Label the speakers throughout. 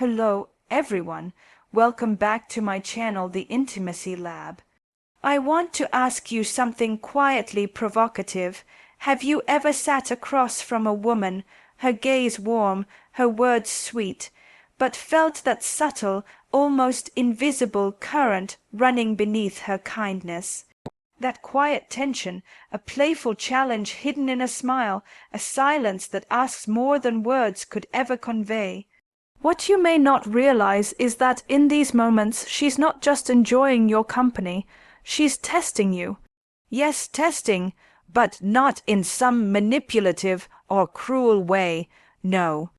Speaker 1: Hello, everyone. Welcome back to my channel, The Intimacy Lab. I want to ask you something quietly provocative. Have you ever sat across from a woman, her gaze warm, her words sweet, but felt that subtle, almost invisible current running beneath her kindness? That quiet tension, a playful challenge hidden in a smile, a silence that asks more than words could ever convey. What you may not realize is that in these moments she's not just enjoying your company, she's testing you. Yes, testing, but not in some manipulative or cruel way. No.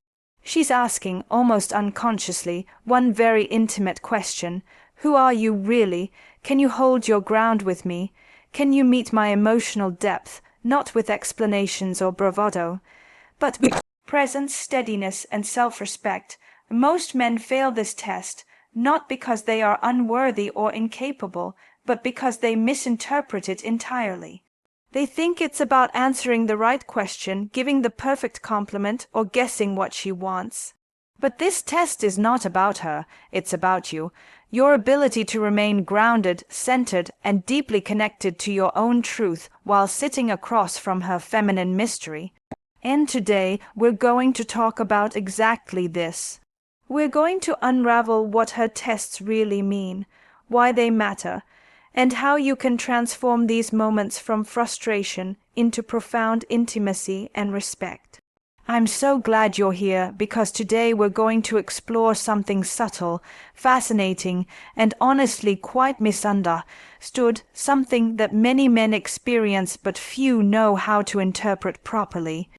Speaker 1: She's asking, almost unconsciously, one very intimate question. Who are you really? Can you hold your ground with me? Can you meet my emotional depth, not with explanations or bravado, but with presence, steadiness, and self-respect? Most men fail this test, not because they are unworthy or incapable, but because they misinterpret it entirely. They think it's about answering the right question, giving the perfect compliment, or guessing what she wants. But this test is not about her, it's about you. Your ability to remain grounded, centered, and deeply connected to your own truth while sitting across from her feminine mystery. And today we're going to talk about exactly this. We're going to unravel what her tests really mean, why they matter, and how you can transform these moments from frustration into profound intimacy and respect. I'm so glad you're here because today we're going to explore something subtle, fascinating, and honestly quite misunderstood, something that many men experience but few know how to interpret properly.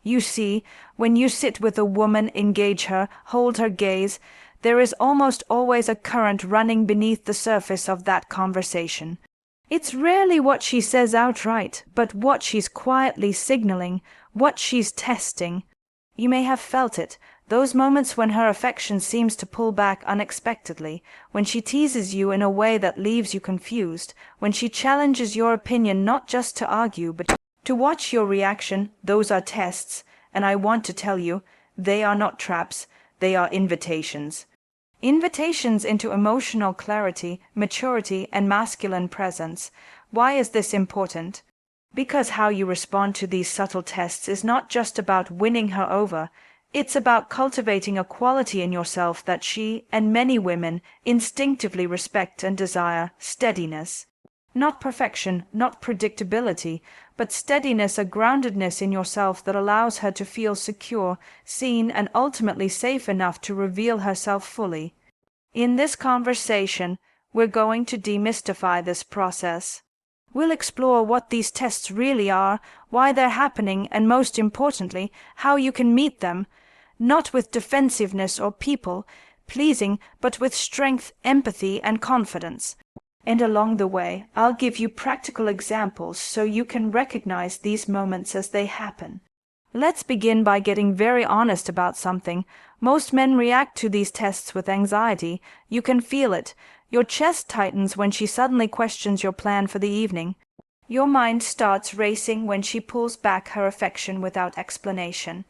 Speaker 1: You see, when you sit with a woman, engage her, hold her gaze, there is almost always a current running beneath the surface of that conversation. It's rarely what she says outright, but what she's quietly signaling, what she's testing. You may have felt it, those moments when her affection seems to pull back unexpectedly, when she teases you in a way that leaves you confused, when she challenges your opinion not just to argue, but to watch your reaction. Those are tests, and I want to tell you, they are not traps, they are invitations. Invitations into emotional clarity, maturity, and masculine presence. Why is this important? Because how you respond to these subtle tests is not just about winning her over, it's about cultivating a quality in yourself that she, and many women, instinctively respect and desire: steadiness. Not perfection, not predictability, but steadiness, a groundedness in yourself that allows her to feel secure, seen, and ultimately safe enough to reveal herself fully. In this conversation, we're going to demystify this process. We'll explore what these tests really are, why they're happening, and most importantly, how you can meet them, not with defensiveness or people-pleasing, but with strength, empathy, and confidence. And along the way, I'll give you practical examples so you can recognize these moments as they happen. Let's begin by getting very honest about something. Most men react to these tests with anxiety. You can feel it. Your chest tightens when she suddenly questions your plan for the evening. Your mind starts racing when she pulls back her affection without explanation.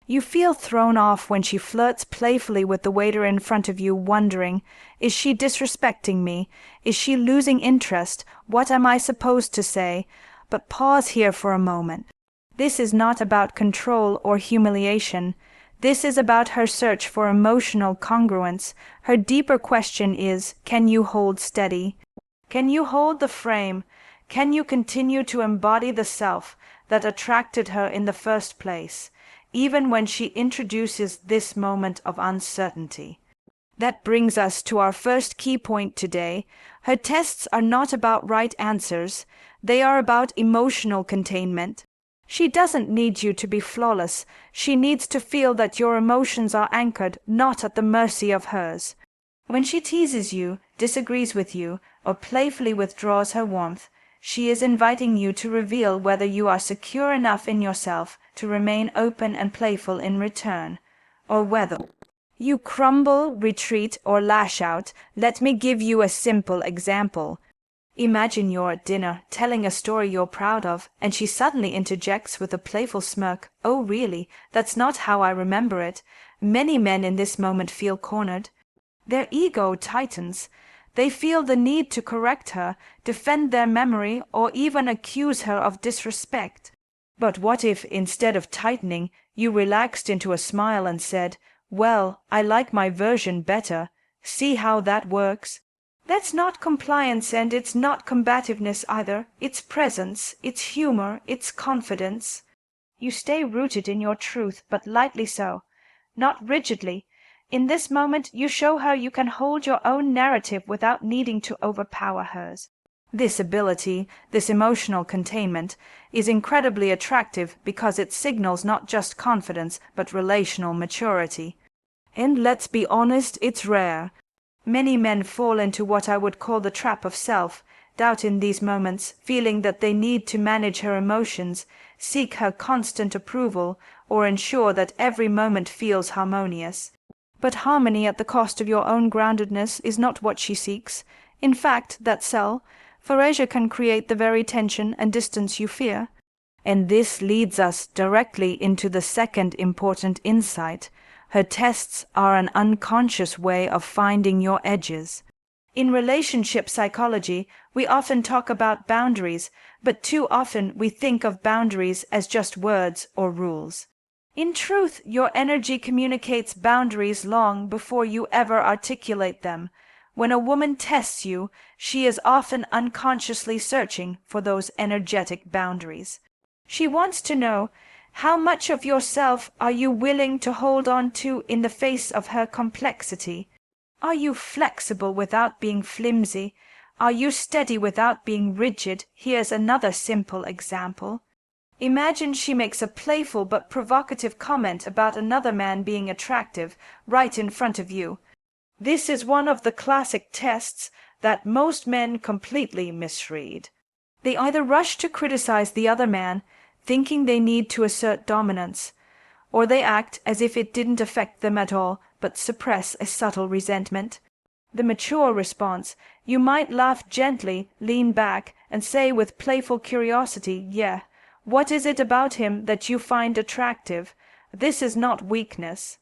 Speaker 1: You feel thrown off when she flirts playfully with the waiter in front of you, wondering, is she disrespecting me? Is she losing interest? What am I supposed to say? But pause here for a moment. This is not about control or humiliation. This is about her search for emotional congruence. Her deeper question is, can you hold steady? Can you hold the frame? Can you continue to embody the self that attracted her in the first place, even when she introduces this moment of uncertainty? That brings us to our first key point today. Her tests are not about right answers. They are about emotional containment. She doesn't need you to be flawless. She needs to feel that your emotions are anchored, not at the mercy of hers. When she teases you, disagrees with you, or playfully withdraws her warmth, she is inviting you to reveal whether you are secure enough in yourself to remain open and playful in return, or whether you crumble, retreat, or lash out. Let me give you a simple example. Imagine you're at dinner, telling a story you're proud of, and she suddenly interjects with a playful smirk, "Oh really, that's not how I remember it." Many men in this moment feel cornered. Their ego tightens. They feel the need to correct her, defend their memory, or even accuse her of disrespect. But what if, instead of tightening, you relaxed into a smile and said, "Well, I like my version better. See how that works?" That's not compliance, and it's not combativeness either. It's presence, it's humor, it's confidence. You stay rooted in your truth, but lightly so, not rigidly. In this moment you show her you can hold your own narrative without needing to overpower hers. This ability, this emotional containment, is incredibly attractive because it signals not just confidence but relational maturity. And let's be honest, it's rare. Many men fall into what I would call the trap of self, doubt in these moments, feeling that they need to manage her emotions, seek her constant approval, or ensure that every moment feels harmonious. But harmony at the cost of your own groundedness is not what she seeks. In fact, that's so. Erasure can create the very tension and distance you fear. And this leads us directly into the second important insight. Her tests are an unconscious way of finding your edges. In relationship psychology, we often talk about boundaries, but too often we think of boundaries as just words or rules. In truth, your energy communicates boundaries long before you ever articulate them. When a woman tests you, she is often unconsciously searching for those energetic boundaries. She wants to know, how much of yourself are you willing to hold on to in the face of her complexity? Are you flexible without being flimsy? Are you steady without being rigid? Here's another simple example. Imagine she makes a playful but provocative comment about another man being attractive right in front of you. This is one of the classic tests that most men completely misread. They either rush to criticize the other man, thinking they need to assert dominance, or they act as if it didn't affect them at all, but suppress a subtle resentment. The mature response: you might laugh gently, lean back, and say with playful curiosity, "Yeah, what is it about him that you find attractive?" This is not weakness.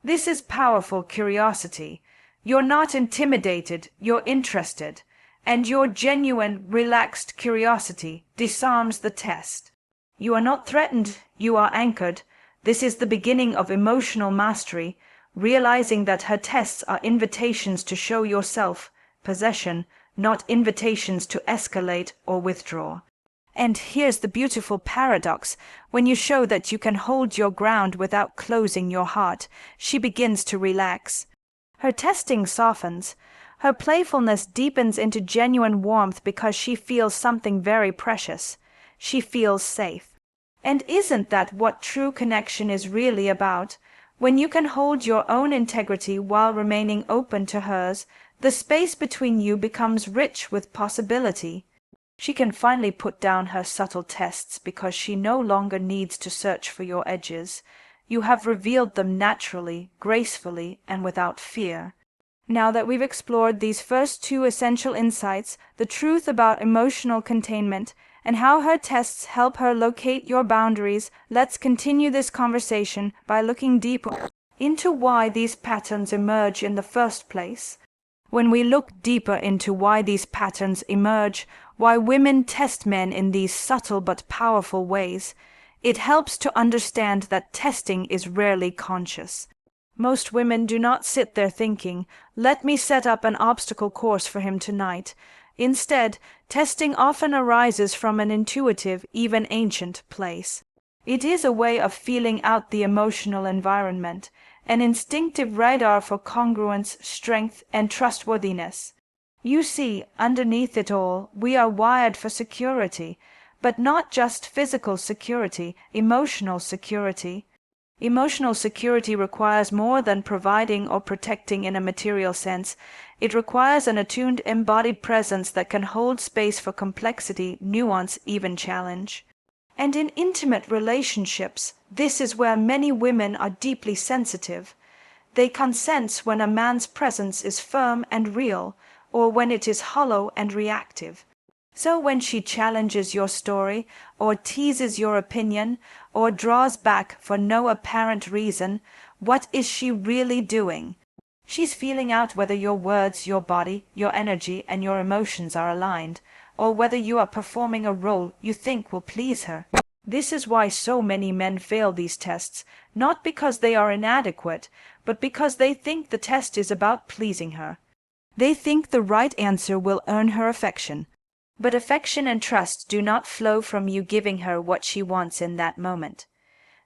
Speaker 1: This is powerful curiosity. You're not intimidated, you're interested, and your genuine, relaxed curiosity disarms the test. You are not threatened, you are anchored. This is the beginning of emotional mastery, realizing that her tests are invitations to show yourself possession, not invitations to escalate or withdraw. And here's the beautiful paradox. When you show that you can hold your ground without closing your heart, she begins to relax. Her testing softens. Her playfulness deepens into genuine warmth because she feels something very precious. She feels safe. And isn't that what true connection is really about? When you can hold your own integrity while remaining open to hers, the space between you becomes rich with possibility. She can finally put down her subtle tests because she no longer needs to search for your edges. You have revealed them naturally, gracefully, and without fear. Now that we've explored these first two essential insights, the truth about emotional containment, and how her tests help her locate your boundaries, let's continue this conversation by looking deeper into why these patterns emerge in the first place. When we look deeper into why these patterns emerge, why women test men in these subtle but powerful ways, it helps to understand that testing is rarely conscious. Most women do not sit there thinking, "Let me set up an obstacle course for him tonight." Instead, testing often arises from an intuitive, even ancient place. It is a way of feeling out the emotional environment, an instinctive radar for congruence, strength, and trustworthiness. You see, underneath it all, we are wired for security, but not just physical security, emotional security. Emotional security requires more than providing or protecting in a material sense. It requires an attuned embodied presence that can hold space for complexity, nuance, even challenge. And in intimate relationships, this is where many women are deeply sensitive. They can sense when a man's presence is firm and real, or when it is hollow and reactive. So when she challenges your story, or teases your opinion, or draws back for no apparent reason, what is she really doing? She's feeling out whether your words, your body, your energy, and your emotions are aligned, or whether you are performing a role you think will please her. This is why so many men fail these tests, not because they are inadequate, but because they think the test is about pleasing her. They think the right answer will earn her affection. But affection and trust do not flow from you giving her what she wants in that moment.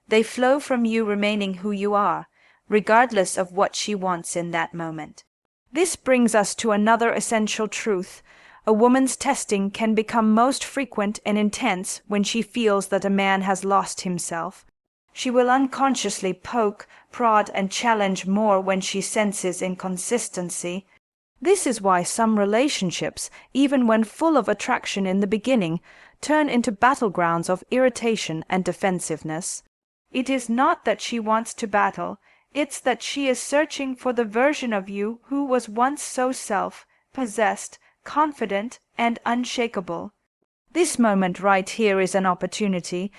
Speaker 1: They flow from you remaining who you are, regardless of what she wants in that moment. This brings us to another essential truth. A woman's testing can become most frequent and intense when she feels that a man has lost himself. She will unconsciously poke, prod, and challenge more when she senses inconsistency. This is why some relationships, even when full of attraction in the beginning, turn into battlegrounds of irritation and defensiveness. It is not that she wants to battle, it's that she is searching for the version of you who was once so self-possessed, confident, and unshakable. This moment right here is an opportunity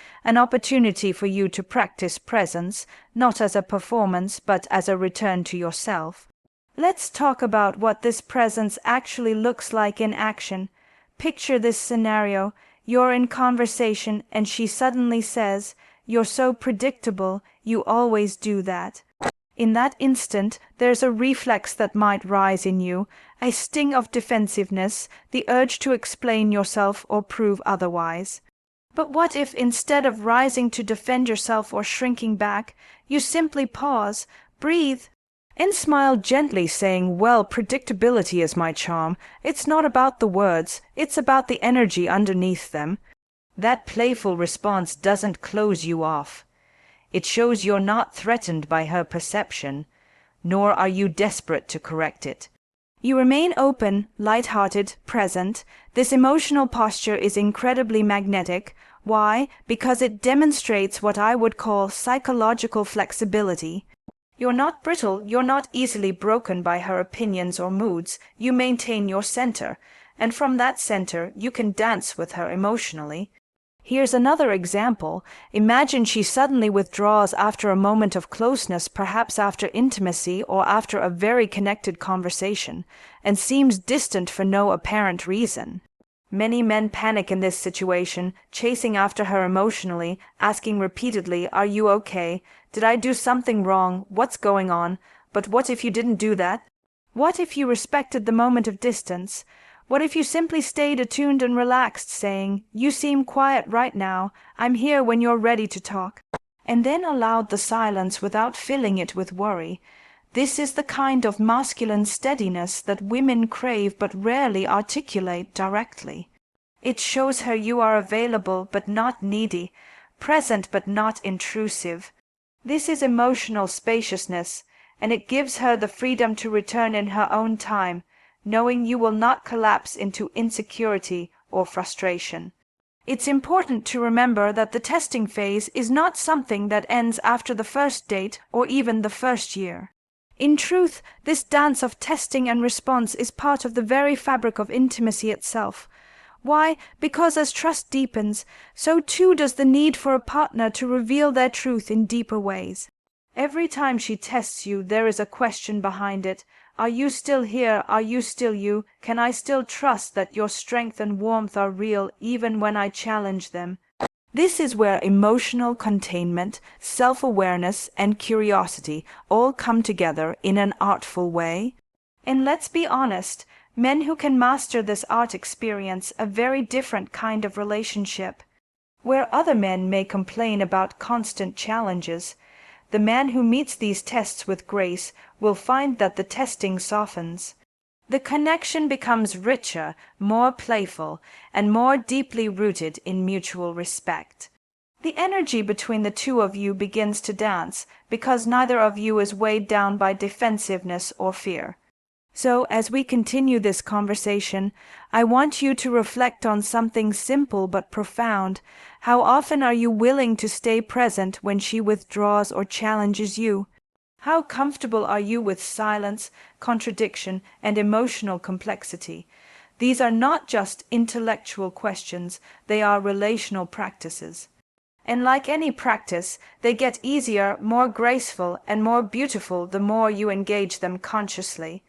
Speaker 1: for you to practice presence, not as a performance, but as a return to yourself. Let's talk about what this presence actually looks like in action. Picture this scenario. You're in conversation and she suddenly says, "You're so predictable, you always do that." In that instant, there's a reflex that might rise in you, a sting of defensiveness, the urge to explain yourself or prove otherwise. But what if instead of rising to defend yourself or shrinking back, you simply pause, breathe, and smile gently, saying, "Well, predictability is my charm. It's not about the words, it's about the energy underneath them." That playful response doesn't close you off. It shows you're not threatened by her perception, nor are you desperate to correct it. You remain open, light-hearted, present. This emotional posture is incredibly magnetic. Why? Because it demonstrates what I would call psychological flexibility. You're not brittle, you're not easily broken by her opinions or moods. You maintain your center, and from that center you can dance with her emotionally. Here's another example. Imagine she suddenly withdraws after a moment of closeness, perhaps after intimacy or after a very connected conversation, and seems distant for no apparent reason. Many men panic in this situation, chasing after her emotionally, asking repeatedly, "Are you okay? Did I do something wrong? What's going on? But what if you didn't do that? What if you respected the moment of distance? What if you simply stayed attuned and relaxed, saying, 'You seem quiet right now. I'm here when you're ready to talk,' and then allowed the silence without filling it with worry?" This is the kind of masculine steadiness that women crave but rarely articulate directly. It shows her you are available but not needy, present but not intrusive. This is emotional spaciousness, and it gives her the freedom to return in her own time, knowing you will not collapse into insecurity or frustration. It's important to remember that the testing phase is not something that ends after the first date or even the first year. In truth, this dance of testing and response is part of the very fabric of intimacy itself. Why? Because as trust deepens, so too does the need for a partner to reveal their truth in deeper ways. Every time she tests you, there is a question behind it. Are you still here? Are you still you? Can I still trust that your strength and warmth are real even when I challenge them? This is where emotional containment, self-awareness, and curiosity all come together in an artful way. And let's be honest, men who can master this art experience a very different kind of relationship. Where other men may complain about constant challenges, the man who meets these tests with grace will find that the testing softens. The connection becomes richer, more playful, and more deeply rooted in mutual respect. The energy between the two of you begins to dance because neither of you is weighed down by defensiveness or fear. So, as we continue this conversation, I want you to reflect on something simple but profound. How often are you willing to stay present when she withdraws or challenges you? How comfortable are you with silence, contradiction, and emotional complexity? These are not just intellectual questions, they are relational practices. And like any practice, they get easier, more graceful, and more beautiful the more you engage them consciously.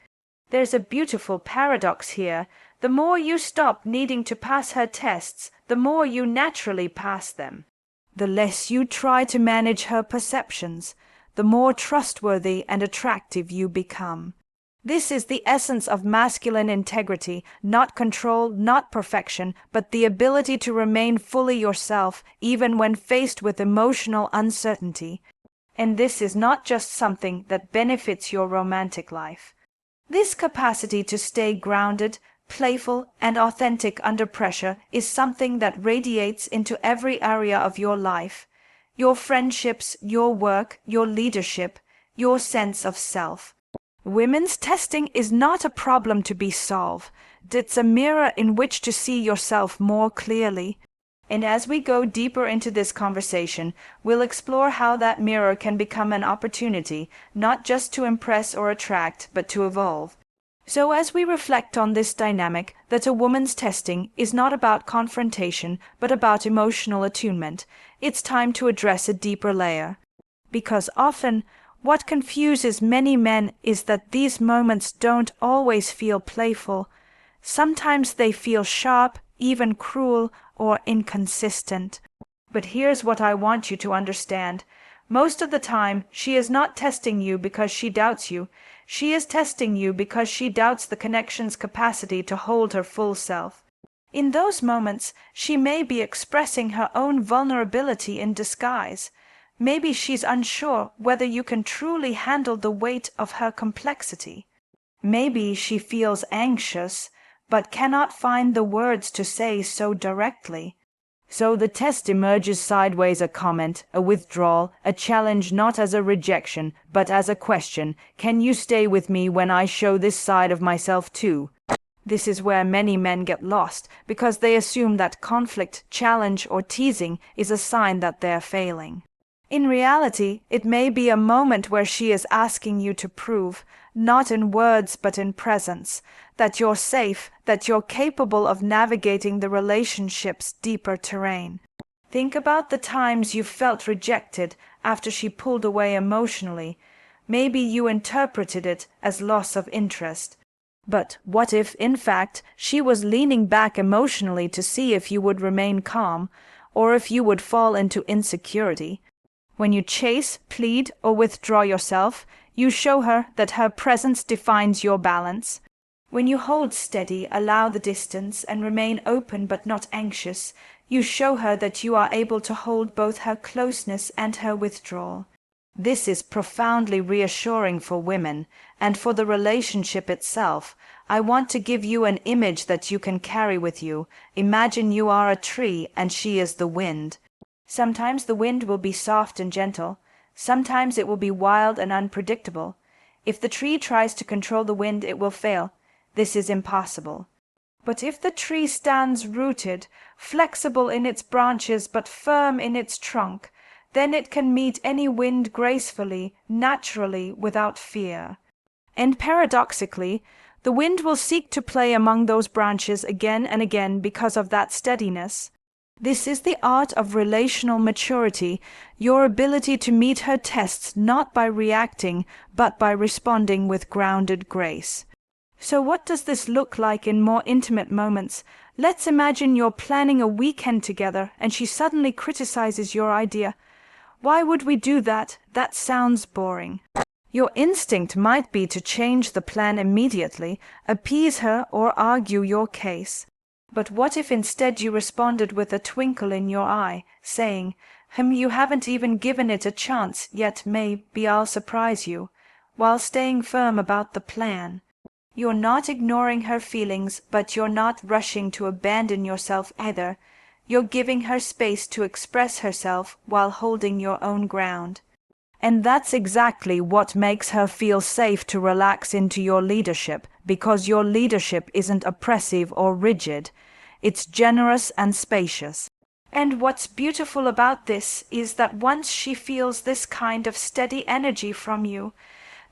Speaker 1: There's a beautiful paradox here. The more you stop needing to pass her tests, the more you naturally pass them. The less you try to manage her perceptions, the more trustworthy and attractive you become. This is the essence of masculine integrity, not control, not perfection, but the ability to remain fully yourself, even when faced with emotional uncertainty. And this is not just something that benefits your romantic life. This capacity to stay grounded, playful, and authentic under pressure is something that radiates into every area of your life, your friendships, your work, your leadership, your sense of self. Women's testing is not a problem to be solved. It's a mirror in which to see yourself more clearly. And as we go deeper into this conversation, we'll explore how that mirror can become an opportunity, not just to impress or attract, but to evolve. So as we reflect on this dynamic, that a woman's testing is not about confrontation, but about emotional attunement, it's time to address a deeper layer. Because often, what confuses many men is that these moments don't always feel playful. Sometimes they feel sharp, even cruel, or inconsistent. But here's what I want you to understand. Most of the time, she is not testing you because she doubts you. She is testing you because she doubts the connection's capacity to hold her full self. In those moments, she may be expressing her own vulnerability in disguise. Maybe she's unsure whether you can truly handle the weight of her complexity. Maybe she feels anxious, but cannot find the words to say so directly. So the test emerges sideways, a comment, a withdrawal, a challenge, not as a rejection, but as a question. Can you stay with me when I show this side of myself too? This is where many men get lost, because they assume that conflict, challenge, or teasing is a sign that they're failing. In reality, it may be a moment where she is asking you to prove, not in words but in presence, that you're safe, that you're capable of navigating the relationship's deeper terrain. Think about the times you felt rejected after she pulled away emotionally. Maybe you interpreted it as loss of interest. But what if, in fact, she was leaning back emotionally to see if you would remain calm, or if you would fall into insecurity? When you chase, plead, or withdraw yourself, you show her that her presence defines your balance. When you hold steady, allow the distance, and remain open but not anxious, you show her that you are able to hold both her closeness and her withdrawal. This is profoundly reassuring for women, and for the relationship itself. I want to give you an image that you can carry with you. Imagine you are a tree and she is the wind. Sometimes the wind will be soft and gentle. Sometimes it will be wild and unpredictable. If the tree tries to control the wind, it will fail. This is impossible. But if the tree stands rooted, flexible in its branches but firm in its trunk, then it can meet any wind gracefully, naturally, without fear. And paradoxically, the wind will seek to play among those branches again and again because of that steadiness. This is the art of relational maturity, your ability to meet her tests not by reacting, but by responding with grounded grace. So what does this look like in more intimate moments? Let's imagine you're planning a weekend together and she suddenly criticizes your idea. Why would we do that? That sounds boring. Your instinct might be to change the plan immediately, appease her, or argue your case. But what if instead you responded with a twinkle in your eye, saying, you haven't even given it a chance, yet maybe I'll surprise you," while staying firm about the plan. You're not ignoring her feelings, but you're not rushing to abandon yourself either. You're giving her space to express herself while holding your own ground. And that's exactly what makes her feel safe to relax into your leadership, because your leadership isn't oppressive or rigid. It's generous and spacious. And what's beautiful about this is that once she feels this kind of steady energy from you,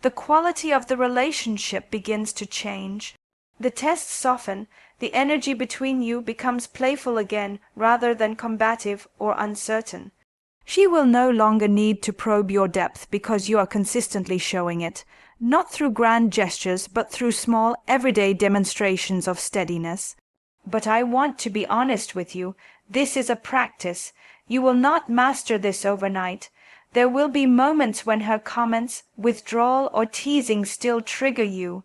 Speaker 1: the quality of the relationship begins to change. The tests soften, The energy between you becomes playful again rather than combative or uncertain. She will no longer need to probe your depth because you are consistently showing it, not through grand gestures but through small, everyday demonstrations of steadiness. But I want to be honest with you. This is a practice. You will not master this overnight. There will be moments when her comments, withdrawal, or teasing still trigger you.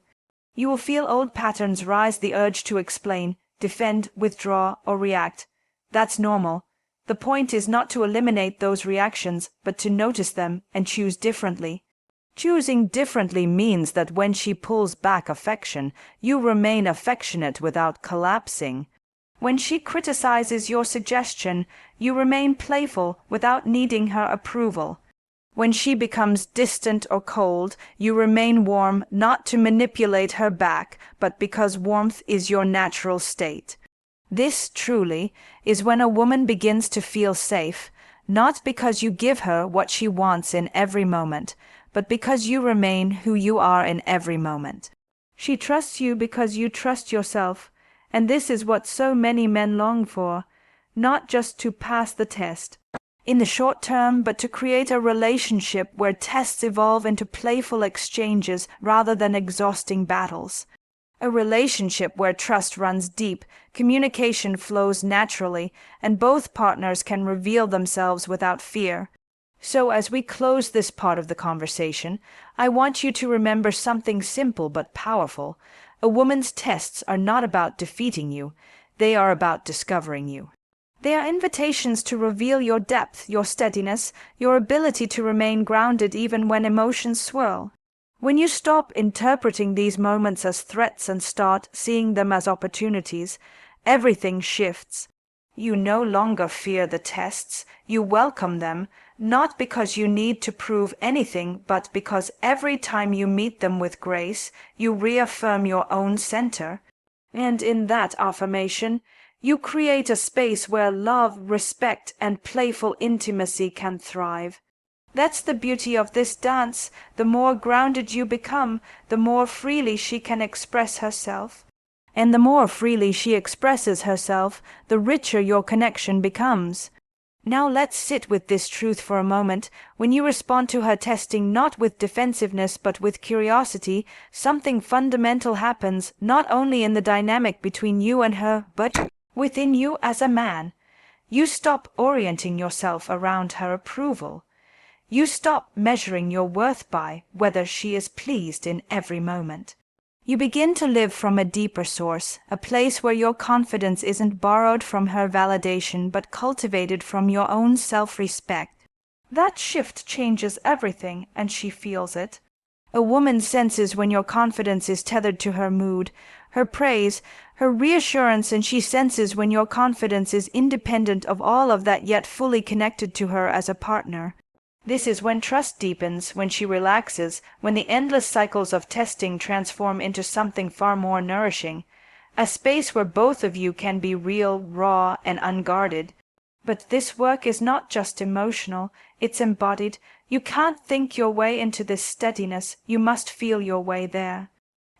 Speaker 1: You will feel old patterns rise, the urge to explain, defend, withdraw, or react. That's normal. The point is not to eliminate those reactions, but to notice them and choose differently. Choosing differently means that when she pulls back affection, you remain affectionate without collapsing. When she criticizes your suggestion, you remain playful without needing her approval. When she becomes distant or cold, you remain warm not to manipulate her back, but because warmth is your natural state. This, truly, is when a woman begins to feel safe, not because you give her what she wants in every moment, but because you remain who you are in every moment. She trusts you because you trust yourself, and this is what so many men long for, not just to pass the test in the short term, but to create a relationship where tests evolve into playful exchanges rather than exhausting battles. A relationship where trust runs deep, communication flows naturally, and both partners can reveal themselves without fear. So as we close this part of the conversation, I want you to remember something simple but powerful. A woman's tests are not about defeating you. They are about discovering you. They are invitations to reveal your depth, your steadiness, your ability to remain grounded even when emotions swirl. When you stop interpreting these moments as threats and start seeing them as opportunities, everything shifts. You no longer fear the tests, you welcome them, not because you need to prove anything, but because every time you meet them with grace, you reaffirm your own center. And in that affirmation, you create a space where love, respect, and playful intimacy can thrive. That's the beauty of this dance. The more grounded you become, the more freely she can express herself. And the more freely she expresses herself, the richer your connection becomes. Now let's sit with this truth for a moment. When you respond to her testing not with defensiveness but with curiosity, something fundamental happens, not only in the dynamic between you and her, but within you as a man. You stop orienting yourself around her approval. You stop measuring your worth by whether she is pleased in every moment. You begin to live from a deeper source, a place where your confidence isn't borrowed from her validation but cultivated from your own self-respect. That shift changes everything, and she feels it. A woman senses when your confidence is tethered to her mood, her praise, her reassurance, and she senses when your confidence is independent of all of that yet fully connected to her as a partner. This is when trust deepens, when she relaxes, when the endless cycles of testing transform into something far more nourishing, a space where both of you can be real, raw, and unguarded. But this work is not just emotional, it's embodied. You can't think your way into this steadiness, you must feel your way there.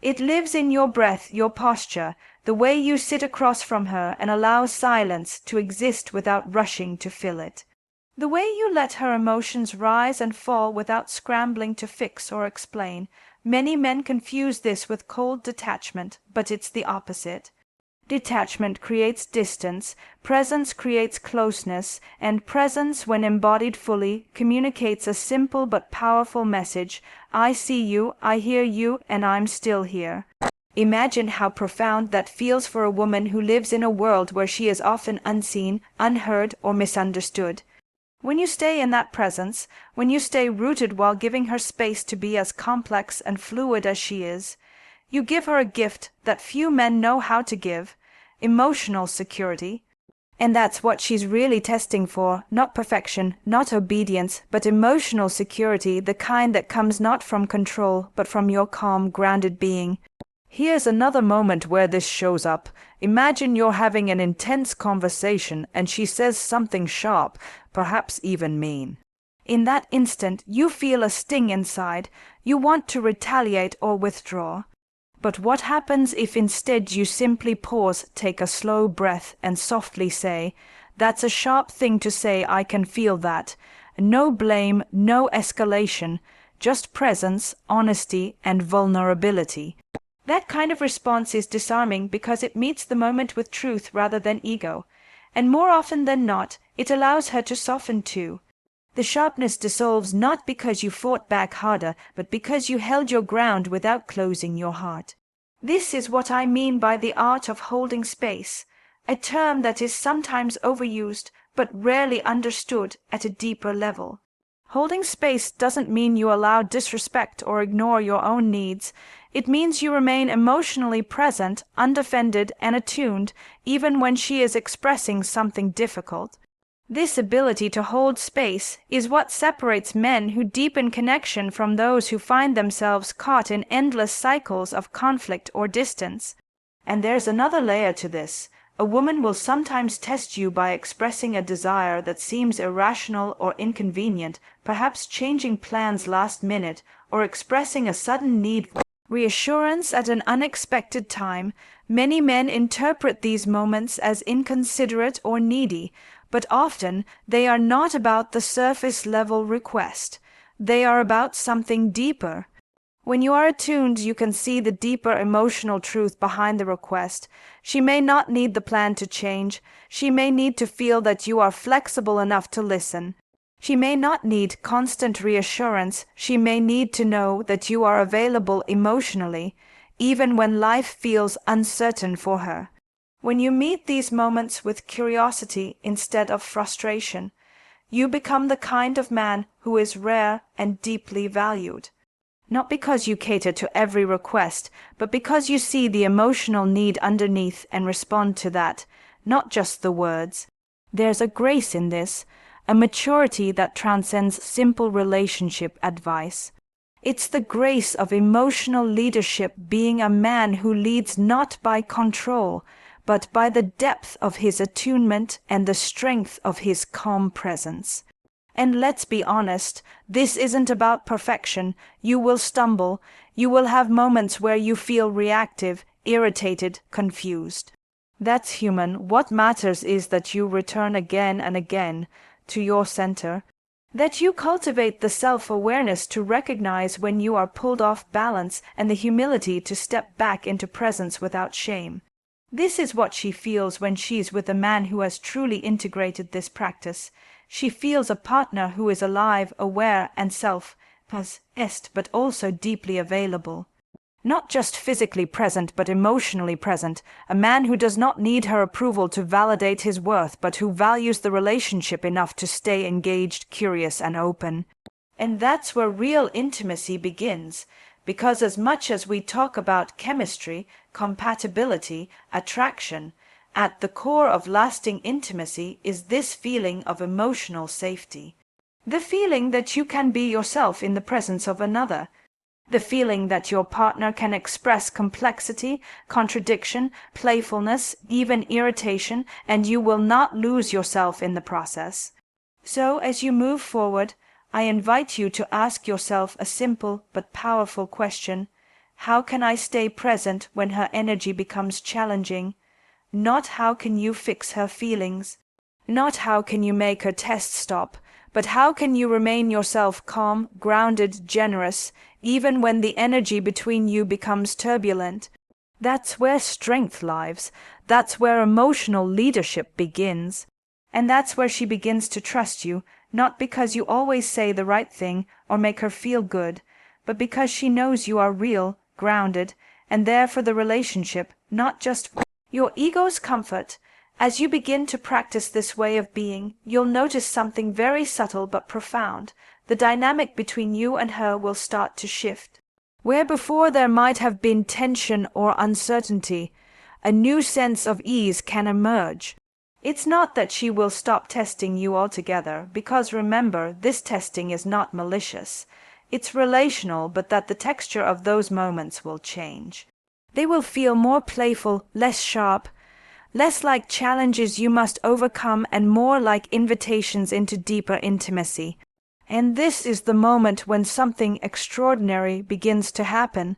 Speaker 1: It lives in your breath, your posture, the way you sit across from her and allow silence to exist without rushing to fill it. The way you let her emotions rise and fall without scrambling to fix or explain. Many men confuse this with cold detachment, but it's the opposite. Detachment creates distance, presence creates closeness, and presence, when embodied fully, communicates a simple but powerful message: I see you, I hear you, and I'm still here. Imagine how profound that feels for a woman who lives in a world where she is often unseen, unheard, or misunderstood. When you stay in that presence, when you stay rooted while giving her space to be as complex and fluid as she is, you give her a gift that few men know how to give: emotional security. And that's what she's really testing for, not perfection, not obedience, but emotional security, the kind that comes not from control, but from your calm, grounded being. Here's another moment where this shows up. Imagine you're having an intense conversation and she says something sharp, perhaps even mean. In that instant, you feel a sting inside. You want to retaliate or withdraw. But what happens if instead you simply pause, take a slow breath, and softly say, "That's a sharp thing to say, I can feel that." No blame, no escalation, just presence, honesty, and vulnerability. That kind of response is disarming because it meets the moment with truth rather than ego. And more often than not, it allows her to soften too. The sharpness dissolves not because you fought back harder, but because you held your ground without closing your heart. This is what I mean by the art of holding space, a term that is sometimes overused but rarely understood at a deeper level. Holding space doesn't mean you allow disrespect or ignore your own needs. It means you remain emotionally present, undefended, and attuned, even when she is expressing something difficult. This ability to hold space is what separates men who deepen connection from those who find themselves caught in endless cycles of conflict or distance. And there's another layer to this. A woman will sometimes test you by expressing a desire that seems irrational or inconvenient, perhaps changing plans last minute or expressing a sudden need for reassurance at an unexpected time. Many men interpret these moments as inconsiderate or needy, but often they are not about the surface-level request. They are about something deeper. When you are attuned, you can see the deeper emotional truth behind the request. She may not need the plan to change. She may need to feel that you are flexible enough to listen. She may not need constant reassurance. She may need to know that you are available emotionally, even when life feels uncertain for her. When you meet these moments with curiosity instead of frustration, you become the kind of man who is rare and deeply valued. Not because you cater to every request, but because you see the emotional need underneath and respond to that, not just the words. There's a grace in this, a maturity that transcends simple relationship advice. It's the grace of emotional leadership, being a man who leads not by control, but by the depth of his attunement and the strength of his calm presence. And let's be honest, this isn't about perfection. You will stumble. You will have moments where you feel reactive, irritated, confused. That's human. What matters is that you return again and again to your center, that you cultivate the self-awareness to recognize when you are pulled off balance and the humility to step back into presence without shame. This is what she feels when she's with a man who has truly integrated this practice. She feels a partner who is alive, aware, and self-possessed, but also deeply available. Not just physically present, but emotionally present. A man who does not need her approval to validate his worth, but who values the relationship enough to stay engaged, curious, and open. And that's where real intimacy begins. Because as much as we talk about chemistry, compatibility, attraction, at the core of lasting intimacy is this feeling of emotional safety. The feeling that you can be yourself in the presence of another. The feeling that your partner can express complexity, contradiction, playfulness, even irritation, and you will not lose yourself in the process. So as you move forward, I invite you to ask yourself a simple but powerful question. How can I stay present when her energy becomes challenging? Not how can you fix her feelings? Not how can you make her test stop? But how can you remain yourself calm, grounded, generous, even when the energy between you becomes turbulent? That's where strength lies. That's where emotional leadership begins. And that's where she begins to trust you, not because you always say the right thing or make her feel good, but because she knows you are real, grounded, and there for the relationship, not just for your ego's comfort. As you begin to practice this way of being, you'll notice something very subtle but profound. The dynamic between you and her will start to shift. Where before there might have been tension or uncertainty, a new sense of ease can emerge. It's not that she will stop testing you altogether, because remember, this testing is not malicious. It's relational, but that the texture of those moments will change. They will feel more playful, less sharp, less like challenges you must overcome, and more like invitations into deeper intimacy. And this is the moment when something extraordinary begins to happen.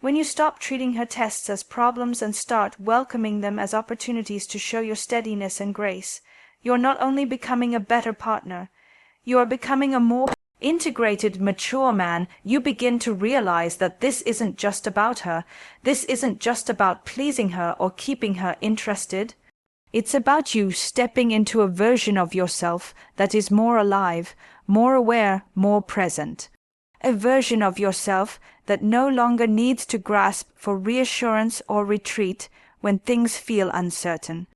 Speaker 1: When you stop treating her tests as problems and start welcoming them as opportunities to show your steadiness and grace, you're not only becoming a better partner, you are becoming a more integrated, mature man. You begin to realize that this isn't just about her. This isn't just about pleasing her or keeping her interested. It's about you stepping into a version of yourself that is more alive, more aware, more present. A version of yourself that no longer needs to grasp for reassurance or retreat when things feel uncertain.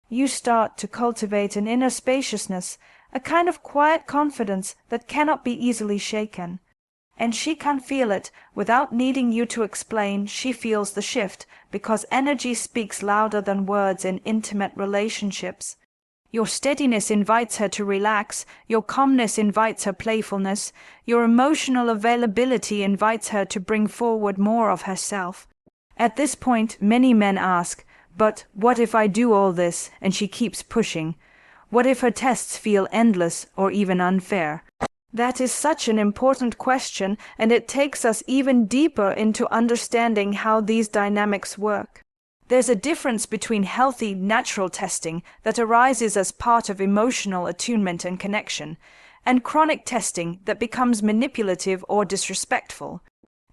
Speaker 1: You start to cultivate an inner spaciousness, a kind of quiet confidence that cannot be easily shaken. And she can feel it without needing you to explain. She feels the shift because energy speaks louder than words in intimate relationships. Your steadiness invites her to relax, your calmness invites her playfulness, your emotional availability invites her to bring forward more of herself. At this point, many men ask, but what if I do all this and she keeps pushing? What if her tests feel endless or even unfair? That is such an important question, and it takes us even deeper into understanding how these dynamics work. There's a difference between healthy, natural testing that arises as part of emotional attunement and connection, and chronic testing that becomes manipulative or disrespectful.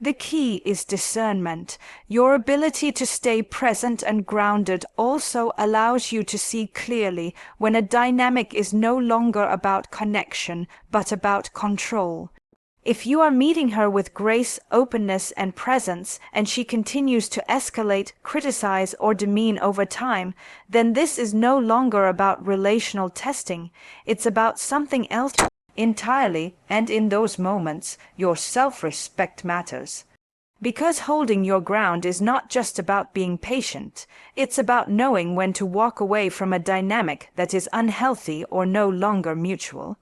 Speaker 1: The key is discernment. Your ability to stay present and grounded also allows you to see clearly when a dynamic is no longer about connection, but about control. If you are meeting her with grace, openness, and presence, and she continues to escalate, criticize, or demean over time, then this is no longer about relational testing. It's about something else entirely, and in those moments, your self-respect matters. Because holding your ground is not just about being patient, it's about knowing when to walk away from a dynamic that is unhealthy or no longer mutual.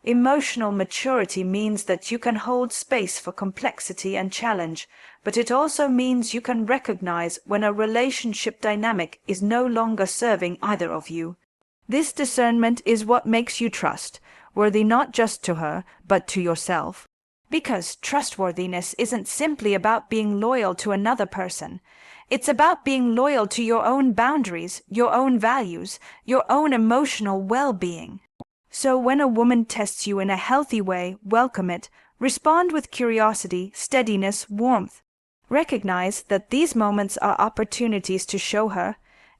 Speaker 1: Emotional maturity means that you can hold space for complexity and challenge, but it also means you can recognize when a relationship dynamic is no longer serving either of you. This discernment is what makes you trustworthy not just to her, but to yourself. Because trustworthiness isn't simply about being loyal to another person. It's about being loyal to your own boundaries, your own values, your own emotional well-being. So when a woman tests you in a healthy way, welcome it. Respond with curiosity, steadiness, warmth. Recognize that these moments are opportunities to show her,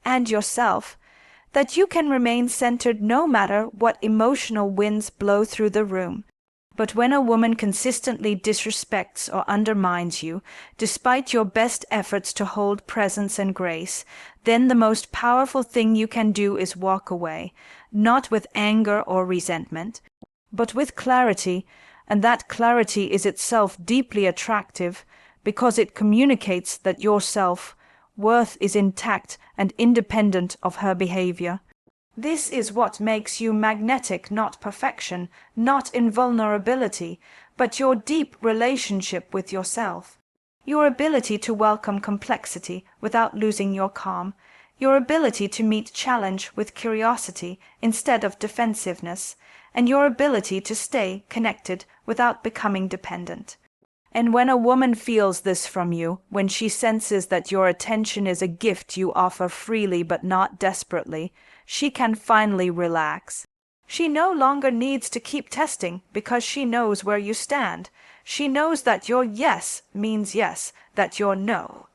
Speaker 1: and yourself, that you can remain centered no matter what emotional winds blow through the room. But when a woman consistently disrespects or undermines you, despite your best efforts to hold presence and grace, then the most powerful thing you can do is walk away, not with anger or resentment, but with clarity, and that clarity is itself deeply attractive because it communicates that your self-worth is intact and independent of her behavior. This is what makes you magnetic, not perfection, not invulnerability, but your deep relationship with yourself. Your ability to welcome complexity without losing your calm. Your ability to meet challenge with curiosity instead of defensiveness. And your ability to stay connected without becoming dependent. And when a woman feels this from you, when she senses that your attention is a gift you offer freely but not desperately, she can finally relax. She no longer needs to keep testing because she knows where you stand. She knows that your yes means yes, that your no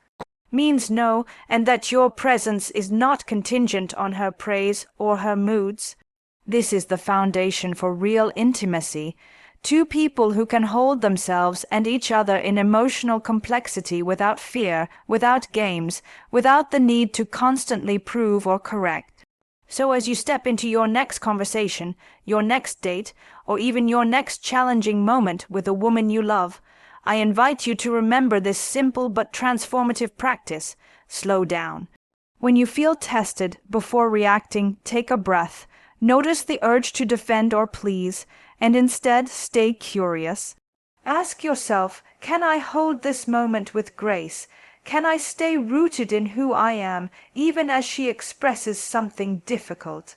Speaker 1: means no, and that your presence is not contingent on her praise or her moods. This is the foundation for real intimacy. Two people who can hold themselves and each other in emotional complexity without fear, without games, without the need to constantly prove or correct. So as you step into your next conversation, your next date, or even your next challenging moment with a woman you love, I invite you to remember this simple but transformative practice. Slow down. When you feel tested, before reacting, take a breath. Notice the urge to defend or please, and instead stay curious. Ask yourself, can I hold this moment with grace? Can I stay rooted in who I am, even as she expresses something difficult?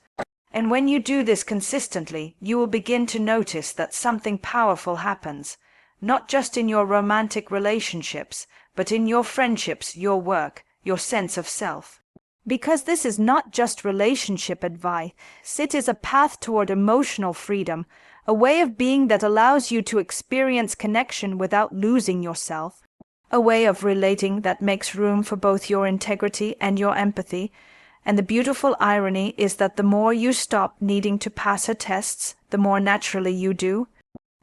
Speaker 1: And when you do this consistently, you will begin to notice that something powerful happens, not just in your romantic relationships, but in your friendships, your work, your sense of self. Because this is not just relationship advice, it is a path toward emotional freedom, a way of being that allows you to experience connection without losing yourself, a way of relating that makes room for both your integrity and your empathy. And the beautiful irony is that the more you stop needing to pass her tests, the more naturally you do.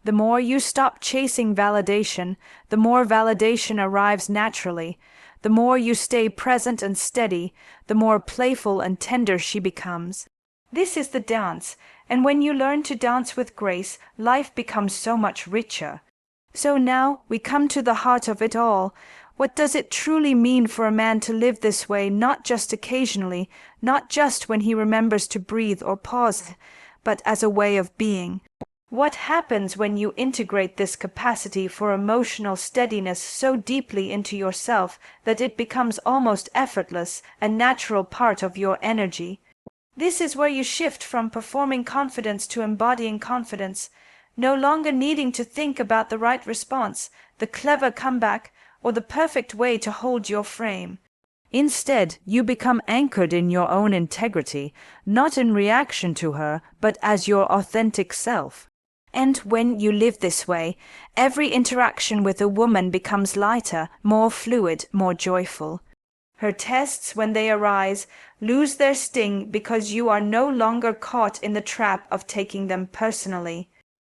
Speaker 1: The more you stop chasing validation, the more validation arrives naturally. The more you stay present and steady, the more playful and tender she becomes. This is the dance, and when you learn to dance with grace, life becomes so much richer. So now we come to the heart of it all. What does it truly mean for a man to live this way, not just occasionally, not just when he remembers to breathe or pause, but as a way of being? What happens when you integrate this capacity for emotional steadiness so deeply into yourself that it becomes almost effortless, a natural part of your energy? This is where you shift from performing confidence to embodying confidence, no longer needing to think about the right response, the clever comeback, or the perfect way to hold your frame. Instead, you become anchored in your own integrity, not in reaction to her, but as your authentic self. And when you live this way, every interaction with a woman becomes lighter, more fluid, more joyful. Her tests, when they arise, lose their sting because you are no longer caught in the trap of taking them personally.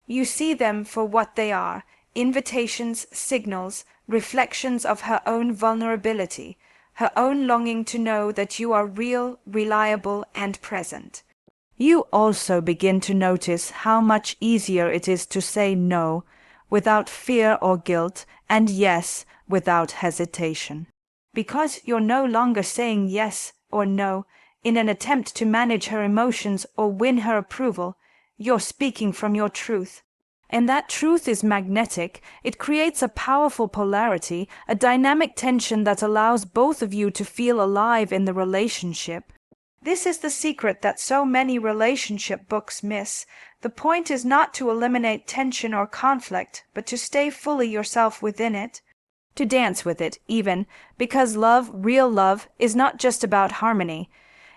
Speaker 1: You see them for what they are, invitations, signals, reflections of her own vulnerability, her own longing to know that you are real, reliable, and present. You also begin to notice how much easier it is to say no without fear or guilt, and yes without hesitation. Because you're no longer saying yes or no in an attempt to manage her emotions or win her approval, you're speaking from your truth. And that truth is magnetic. It creates a powerful polarity, a dynamic tension that allows both of you to feel alive in the relationship. This is the secret that so many relationship books miss. The point is not to eliminate tension or conflict, but to stay fully yourself within it, to dance with it even, because love, real love, is not just about harmony.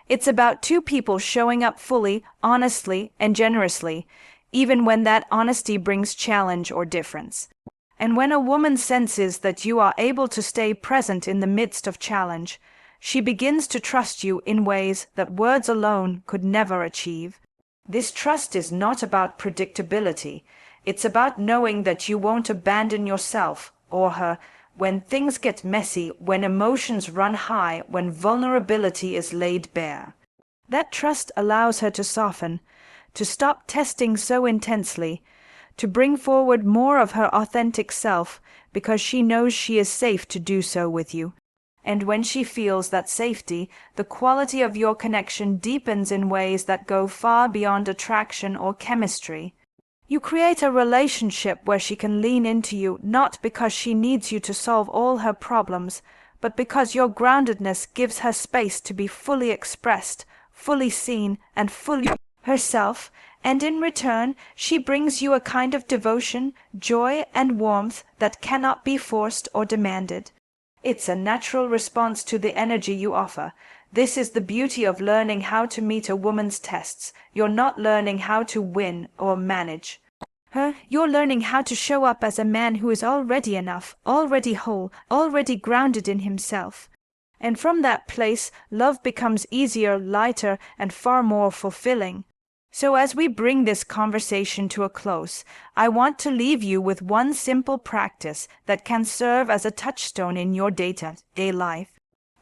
Speaker 1: It's about two people showing up fully, honestly, and generously, even when that honesty brings challenge or difference. And when a woman senses that you are able to stay present in the midst of challenge, she begins to trust you in ways that words alone could never achieve. This trust is not about predictability. It's about knowing that you won't abandon yourself or her when things get messy, when emotions run high, when vulnerability is laid bare. That trust allows her to soften, to stop testing so intensely, to bring forward more of her authentic self, because she knows she is safe to do so with you. And when she feels that safety, the quality of your connection deepens in ways that go far beyond attraction or chemistry. You create a relationship where she can lean into you not because she needs you to solve all her problems, but because your groundedness gives her space to be fully expressed, fully seen, and fully herself, and in return she brings you a kind of devotion, joy, and warmth that cannot be forced or demanded. It's a natural response to the energy you offer. This is the beauty of learning how to meet a woman's tests. You're not learning how to win or manage her. You're learning how to show up as a man who is already enough, already whole, already grounded in himself. And from that place, love becomes easier, lighter, and far more fulfilling. So as we bring this conversation to a close, I want to leave you with one simple practice that can serve as a touchstone in your day-to-day life.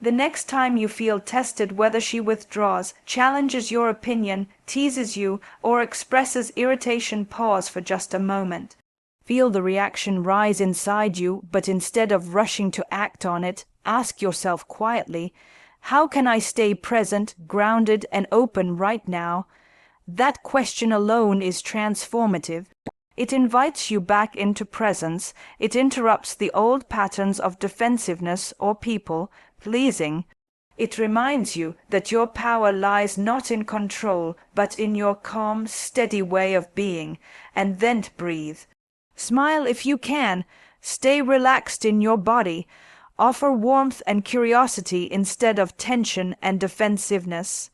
Speaker 1: The next time you feel tested, whether she withdraws, challenges your opinion, teases you, or expresses irritation, pause for just a moment. Feel the reaction rise inside you, but instead of rushing to act on it, ask yourself quietly, how can I stay present, grounded, and open right now? That question alone is transformative. It invites you back into presence. It interrupts the old patterns of defensiveness or people pleasing. It reminds you that your power lies not in control, but in your calm, steady way of being. And then breathe. Smile if you can. Stay relaxed in your body. Offer warmth and curiosity instead of tension and defensiveness.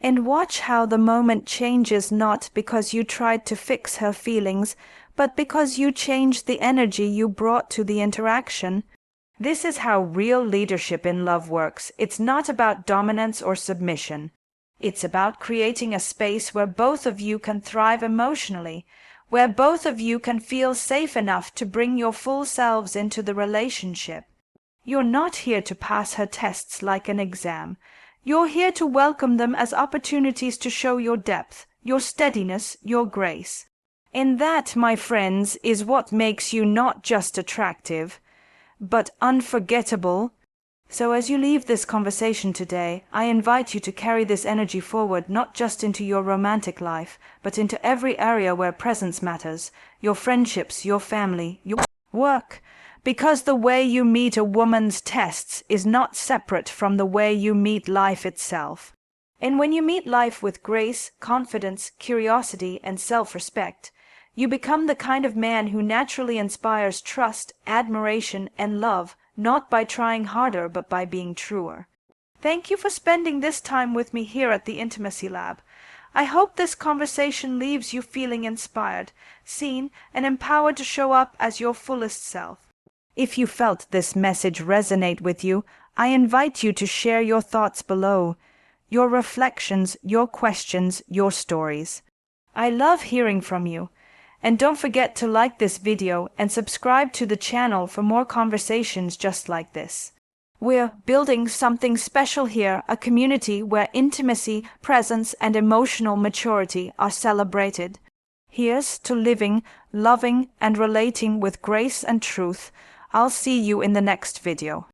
Speaker 1: And watch how the moment changes, not because you tried to fix her feelings, but because you changed the energy you brought to the interaction. This is how real leadership in love works. It's not about dominance or submission. It's about creating a space where both of you can thrive emotionally, where both of you can feel safe enough to bring your full selves into the relationship. You're not here to pass her tests like an exam. You're here to welcome them as opportunities to show your depth, your steadiness, your grace. And that, my friends, is what makes you not just attractive, but unforgettable. So as you leave this conversation today, I invite you to carry this energy forward, not just into your romantic life, but into every area where presence matters, your friendships, your family, your work. Because the way you meet a woman's tests is not separate from the way you meet life itself. And when you meet life with grace, confidence, curiosity, and self-respect, you become the kind of man who naturally inspires trust, admiration, and love, not by trying harder, but by being truer. Thank you for spending this time with me here at the Intimacy Lab. I hope this conversation leaves you feeling inspired, seen, and empowered to show up as your fullest self. If you felt this message resonate with you, I invite you to share your thoughts below, your reflections, your questions, your stories. I love hearing from you. And don't forget to like this video and subscribe to the channel for more conversations just like this. We're building something special here, a community where intimacy, presence, and emotional maturity are celebrated. Here's to living, loving, and relating with grace and truth. I'll see you in the next video.